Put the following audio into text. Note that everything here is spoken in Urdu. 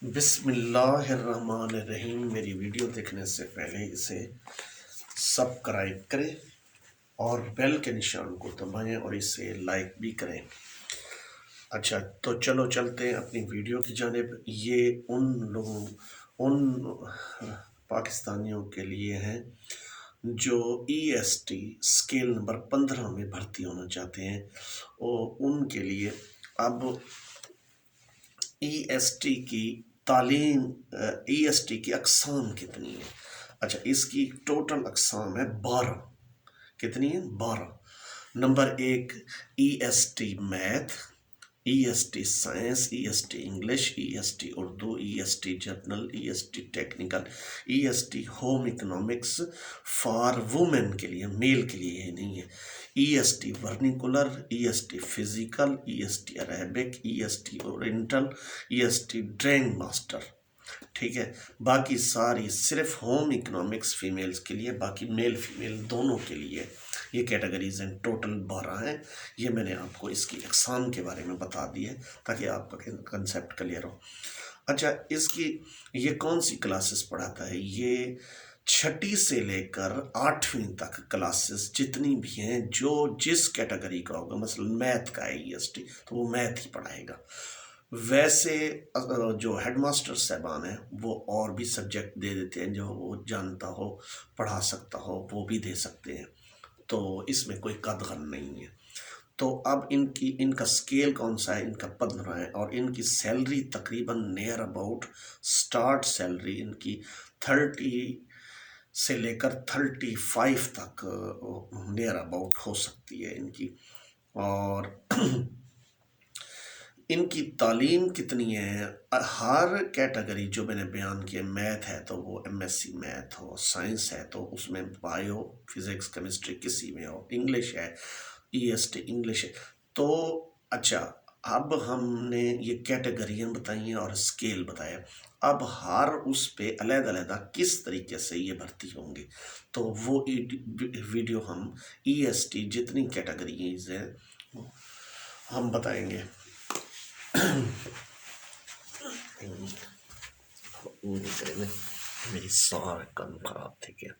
بسم اللہ الرحمن الرحیم۔ میری ویڈیو دیکھنے سے پہلے اسے سبسکرائب کریں اور بیل کے نشان کو دبائیں اور اسے لائک بھی کریں۔ اچھا تو چلو چلتے ہیں اپنی ویڈیو کی جانب۔ یہ ان پاکستانیوں کے لیے ہیں جو ای ایس ٹی اسکیل نمبر 15 میں بھرتی ہونا چاہتے ہیں، اور ان کے لیے اب ای ایس ٹی کی تعلیم، ای ایس ٹی کی اقسام کتنی ہیں؟ اچھا، اس کی ٹوٹل اقسام ہے 12۔ کتنی ہیں؟ 12۔ Number 1 E S T math, E S T science, E S T English, E S T Urdu, E S T general, E S T technical, E S T home economics for women کے لیے، میل کے لیے یہ نہیں ہے، E S T vernacular, E S T physical, E S T Arabic, E S T oriental, E S T drawing master. ٹھیک ہے، باقی ساری صرف ہوم اکنامکس فیمیلز کے لیے، باقی میل فیمیل دونوں کے لیے یہ کیٹیگریز ہیں۔ ٹوٹل 12 ہیں۔ یہ میں نے آپ کو اس کی اقسام کے بارے میں بتا دی ہے تاکہ آپ کا کنسیپٹ کلیئر ہو۔ اچھا، اس کی یہ کون سی کلاسز پڑھاتا ہے؟ یہ 6 سے لے کر 8ویں تک کلاسز جتنی بھی ہیں، جو جس کیٹیگری کا ہوگا، مثلا میتھ کا ہے ای ایس ٹی تو وہ میتھ ہی پڑھائے گا۔ ویسے جو ہیڈ ماسٹر صاحبان ہیں وہ اور بھی سبجیکٹ دے دیتے ہیں، جو وہ جانتا ہو پڑھا سکتا ہو وہ بھی دے سکتے ہیں، تو اس میں کوئی قدغن نہیں ہے۔ تو اب ان کا سکیل کون سا ہے؟ ان کا 15 ہے، اور ان کی سیلری تقریباً نیئر اباؤٹ سٹارٹ سیلری ان کی 30 سے لے کر 35 تک نیئر اباؤٹ ہو سکتی ہے ان کی۔ اور ان کی تعلیم کتنی ہے؟ ہر کیٹیگری جو میں نے بیان کیا، میتھ ہے تو وہ ایم ایس سی میتھ ہو، سائنس ہے تو اس میں بایو فزکس کیمسٹری کسی میں ہو، انگلش ہے ای ایس ٹی انگلش ہے تو۔ اچھا، اب ہم نے یہ کیٹیگریاں بتائی ہیں اور اسکیل بتایا، اب ہر اس پہ علیحدہ علیحدہ کس طریقے سے یہ بھرتی ہوں گے تو وہ ویڈیو ہم ای ایس ٹی جتنی کیٹیگریز ہیں ہم بتائیں گے۔ میری سارے کام خراب تھے کیا؟